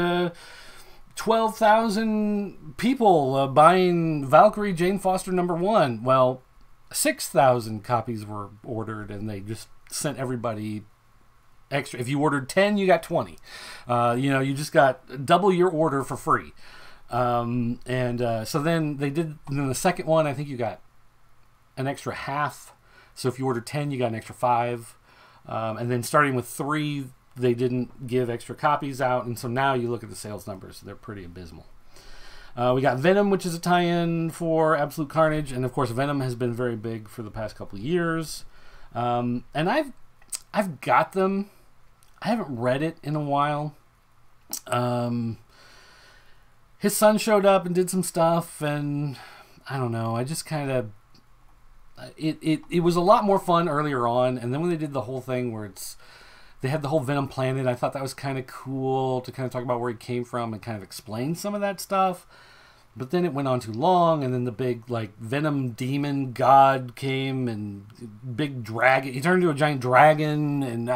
12,000 people buying Valkyrie Jane Foster #1. Well, 6,000 copies were ordered, and they just sent everybody extra. If you ordered 10, you got 20. You just got double your order for free. So then they did. And then the second one, I think you got an extra half. So if you ordered 10, you got an extra 5. And then starting with 3, they didn't give extra copies out, and so now you look at the sales numbers; they're pretty abysmal. We got Venom, which is a tie-in for Absolute Carnage, and of course, Venom has been very big for the past couple of years. And I've got them. I haven't read it in a while. His son showed up and did some stuff, and I don't know. I just kind of it was a lot more fun earlier on, and then when they did the whole thing where they had the whole Venom planet, I thought that was kind of cool to kind of talk about where he came from and kind of explain some of that stuff. But then it went on too long, and then the big, like, Venom demon god came, and big dragon. He turned into a giant dragon, and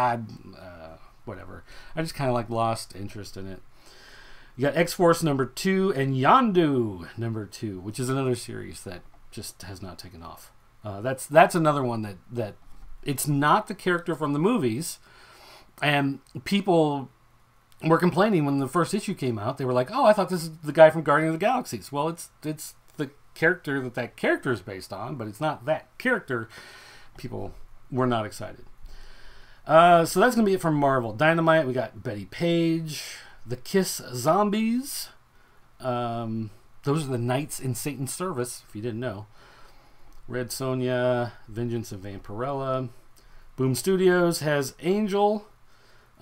whatever. I just kind of, like, lost interest in it. You got X-Force #2 and Yondu #2, which is another series that just has not taken off. That's another one that it's not the character from the movies. And people were complaining when the first issue came out. They were like, "Oh, I thought this is the guy from Guardians of the Galaxies." Well, it's the character that character is based on, but it's not that character. People were not excited. So that's gonna be it from Marvel. Dynamite. We got Betty Page, the Kiss Zombies. Those are the Knights in Satan's Service, if you didn't know. Red Sonja, Vengeance of Vampirella. Boom Studios has Angel.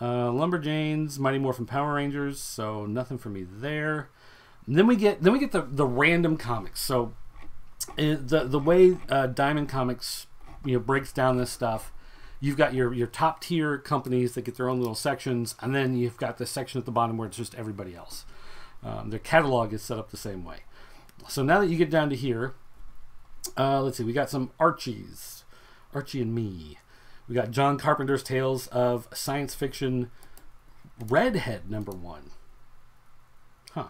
Lumberjanes, Mighty Morphin Power Rangers, so nothing for me there. And then we get the random comics. So the way Diamond Comics breaks down this stuff, you've got your top tier companies that get their own little sections, and then you've got this section at the bottom where it's just everybody else. Their catalog is set up the same way. So now that you get down to here, let's see, we got some Archies, Archie and Me. We got John Carpenter's Tales of Science Fiction, Redhead #1. Huh.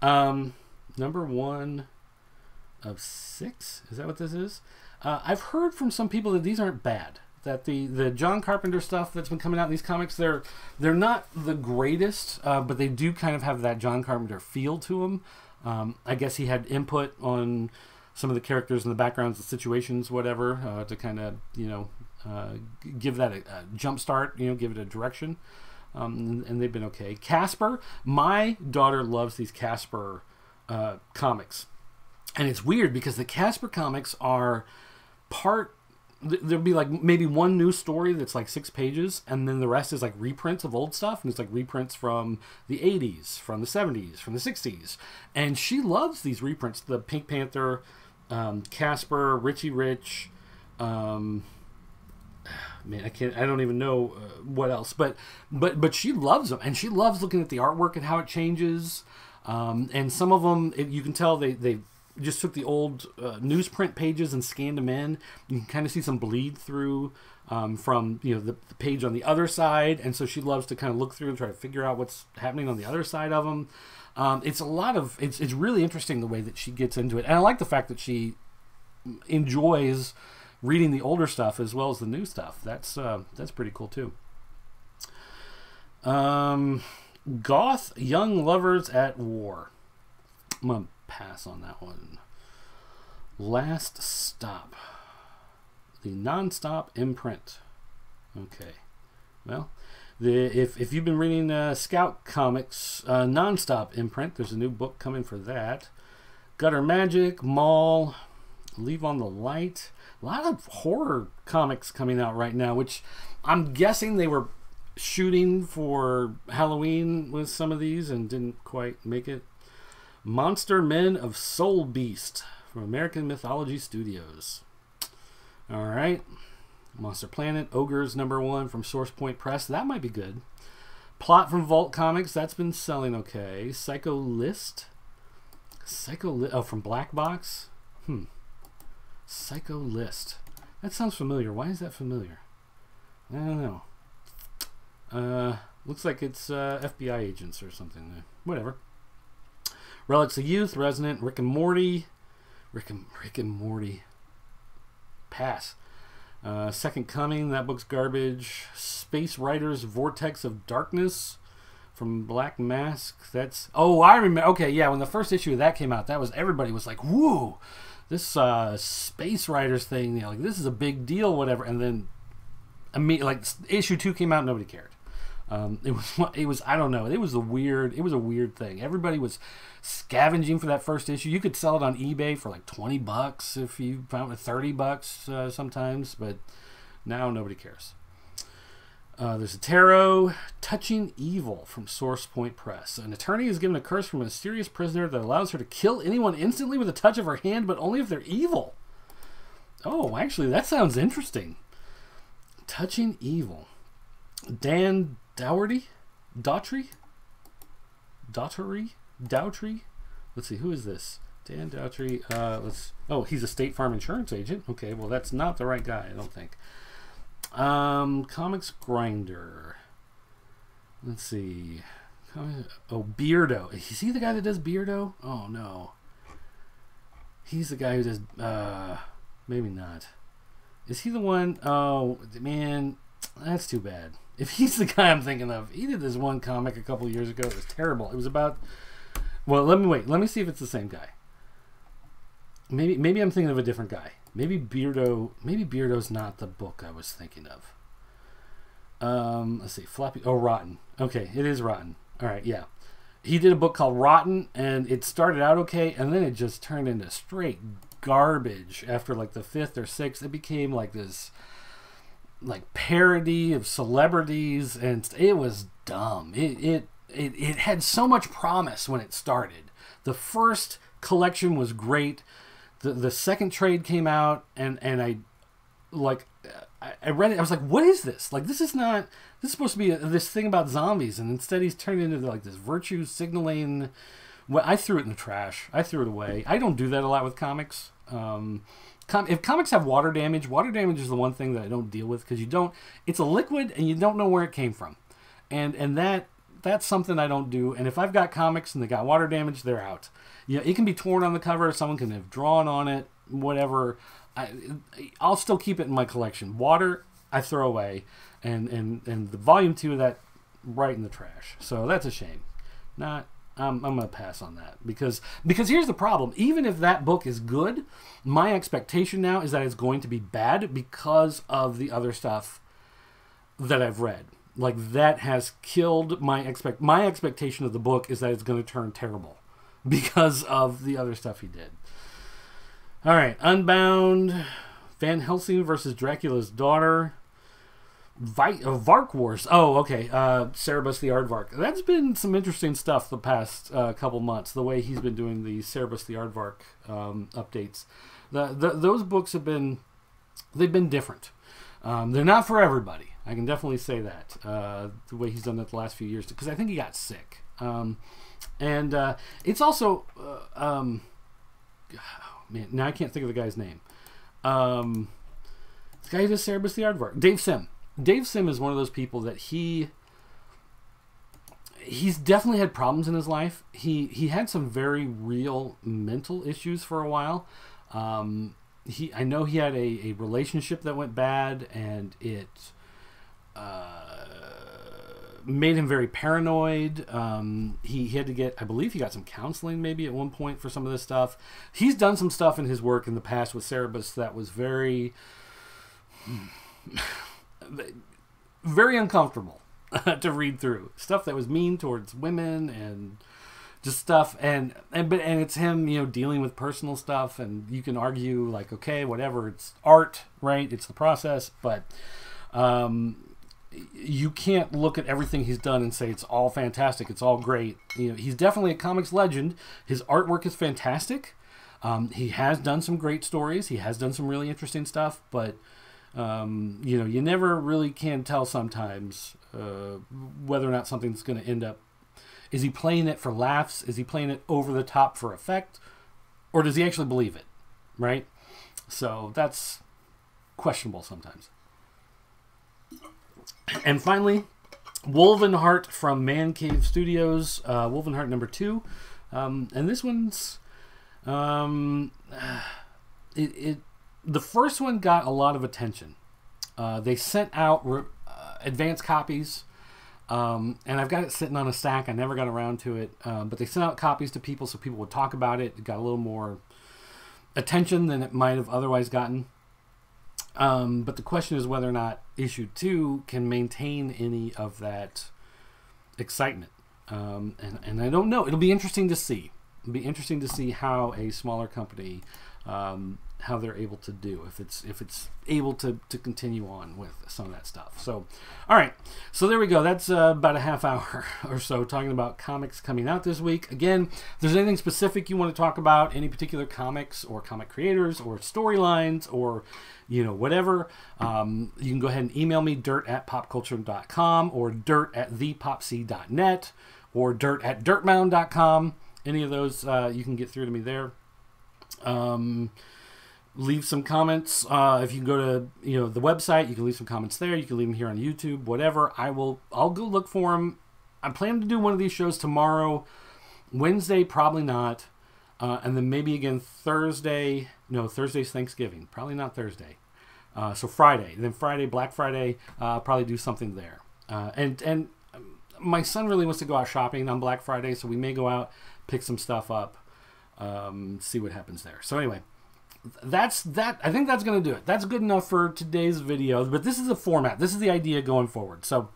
#1 of 6? Is that what this is? I've heard from some people that these aren't bad. That the John Carpenter stuff that's been coming out in these comics, they're not the greatest, but they do kind of have that John Carpenter feel to them. I guess he had input on some of the characters and the backgrounds, the situations, whatever, to kind of, give that a jump start, give it a direction. And they've been okay. Casper, my daughter loves these Casper comics. And it's weird because the Casper comics are there'll be like maybe one new story that's like 6 pages, and then the rest is like reprints of old stuff, and it's like reprints from the 80s, from the 70s, from the 60s. And she loves these reprints. The Pink Panther, Casper, Richie Rich, man, I don't even know what else, but she loves them, and she loves looking at the artwork and how it changes. And some of them, you can tell they just took the old newsprint pages and scanned them in. You can kind of see some bleed through from the page on the other side, and so she loves to kind of look through and try to figure out what's happening on the other side of them. It's really interesting the way that she gets into it, and I like the fact that she enjoys reading the older stuff as well as the new stuff. That's pretty cool too. Goth Young Lovers at War. I'm gonna pass on that one. Last Stop, the Non-Stop imprint. Okay, well, if you've been reading Scout Comics Non-Stop imprint, there's a new book coming for that. Gutter Magic, Maul, Leave on the Light. A lot of horror comics coming out right now, which I'm guessing they were shooting for Halloween with some of these and didn't quite make it. Monster Men of Soul Beast from American Mythology Studios. All right. Monster Planet, Ogres #1 from Source Point Press. That might be good. Plot from Vault Comics. That's been selling okay. Psycho List. Oh, from Black Box. Psycho List. That sounds familiar. Why is that familiar? I don't know. Looks like it's FBI agents or something. Whatever. Relics of Youth, Resonant, Rick and Morty. Rick and Morty. Pass. Second Coming, that book's garbage. Space Riders, Vortex of Darkness from Black Mask. That's... Oh, I remember. Okay, yeah, when the first issue of that came out, everybody was like, woo! This Space Riders thing, you know, like, this is a big deal, whatever. And then, like, issue 2 came out, nobody cared. It was I don't know. It was a weird thing. Everybody was scavenging for that first issue. You could sell it on eBay for like $20 if you found it, $30 sometimes, but now nobody cares. There's a tarot, Touching Evil from Source Point Press. An attorney is given a curse from a mysterious prisoner that allows her to kill anyone instantly with a touch of her hand, but only if they're evil. Oh, actually, that sounds interesting. Touching Evil. Dan Daughtry? Let's see, who is this? Dan Daughtry. Oh, he's a State Farm insurance agent. Okay, well, that's not the right guy, I don't think. Comics Grinder. Let's see. Oh, Beardo. Is he the guy that does Beardo? Oh, no. He's the guy who does... maybe not. Is he the one... Oh, man, that's too bad. If he's the guy I'm thinking of, he did this one comic a couple years ago. It was terrible. It was about... Well, let me see if it's the same guy. Maybe I'm thinking of a different guy. Maybe Beardo's not the book I was thinking of. Let's see. Floppy... Oh, Rotten. Okay, it is Rotten. All right, yeah. He did a book called Rotten, and it started out okay, and then it just turned into straight garbage after like the 5th or 6th. It became like this... like parody of celebrities, and it was dumb. It had so much promise when it started. The first collection was great. The second trade came out, and I read it. I was like, what is this? Like, this is supposed to be this thing about zombies, and instead he's turned into like this virtue signaling. Well, I threw it in the trash. I threw it away. I don't do that a lot with comics. If comics have water damage is the one thing that I don't deal with, because it's a liquid and you don't know where it came from. And that's something I don't do. And if I've got comics and they got water damage, they're out. You know, it can be torn on the cover, someone can have drawn on it, whatever. I'll still keep it in my collection. Water, I throw away. And the volume 2 of that, right in the trash. So that's a shame. I'm going to pass on that, because here's the problem. Even if that book is good, my expectation now is that it's going to be bad because of the other stuff that I've read. Like, that has killed my expectation of the book is that it's going to turn terrible because of the other stuff he did. All right, Unbound, Van Helsing versus Dracula's Daughter. Vark Wars. Oh, okay. Cerebus the Aardvark. That's been some interesting stuff the past couple months. The way he's been doing the Cerebus the Aardvark updates. Those books they've been different. They're not for everybody. I can definitely say that. The way he's done that the last few years, because I think he got sick. And it's also man, now I can't think of the guy's name. The guy who does Cerebus the Aardvark, Dave Sim. Dave Sim is one of those people that he's definitely had problems in his life. He had some very real mental issues for a while. I know he had a relationship that went bad, and it made him very paranoid. He had to get, I believe he got some counseling maybe at one point for some of this stuff. He's done some stuff in his work in the past with Cerebus that was very very uncomfortable to read through. Stuff that was mean towards women and just stuff, and it's him, you know, dealing with personal stuff, and you can argue like, okay, whatever, it's art, right? It's the process, but you can't look at everything he's done and say it's all fantastic, it's all great. You know, he's definitely a comics legend. His artwork is fantastic. He has done some great stories. He has done some really interesting stuff, but you know, you never really can tell sometimes whether or not something's going to end up. Is he playing it for laughs? Is he playing it over the top for effect? Or does he actually believe it? Right? So that's questionable sometimes. And finally, Wolvenheart from Man Cave Studios, Wolvenheart number 2. And this one's... the first one got a lot of attention. They sent out advanced copies, and I've got it sitting on a stack. I never got around to it, but they sent out copies to people so people would talk about it. It got a little more attention than it might have otherwise gotten. But the question is whether or not issue 2 can maintain any of that excitement. And I don't know. It'll be interesting to see. It'll be interesting to see how a smaller company, how they're able to do, if it's able to continue on with some of that stuff. So, all right. So there we go. That's about a half hour or so talking about comics coming out this week. Again, if there's anything specific you want to talk about, any particular comics or comic creators or storylines or, you know, whatever, you can go ahead and email me, dirt@popculture.com or dirt@thepopc.net or dirt@dirtmound.com. Any of those, you can get through to me there. Leave some comments. If you can go to, you know, the website, you can leave some comments there. You can leave them here on YouTube, whatever. I'll go look for them. I plan to do one of these shows tomorrow. Wednesday, probably not. And then maybe again Thursday. No, Thursday's Thanksgiving. Probably not Thursday. So Friday. And then Friday, Black Friday, probably do something there. And my son really wants to go out shopping on Black Friday, so we may go out, pick some stuff up, see what happens there. So anyway, that's that. I think that's going to do it. That's good enough for today's video, but this is the format. This is the idea going forward. So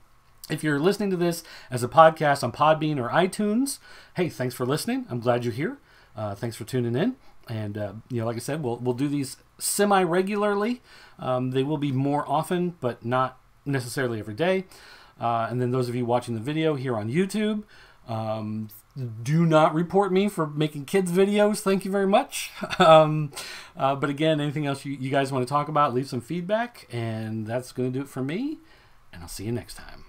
if you're listening to this as a podcast on Podbean or iTunes, hey, thanks for listening. I'm glad you're here. Thanks for tuning in. And, you know, like I said, we'll do these semi-regularly. They will be more often, but not necessarily every day. And then those of you watching the video here on YouTube, do not report me for making kids videos. Thank you very much. But again, anything else you guys want to talk about, leave some feedback. And that's going to do it for me. And I'll see you next time.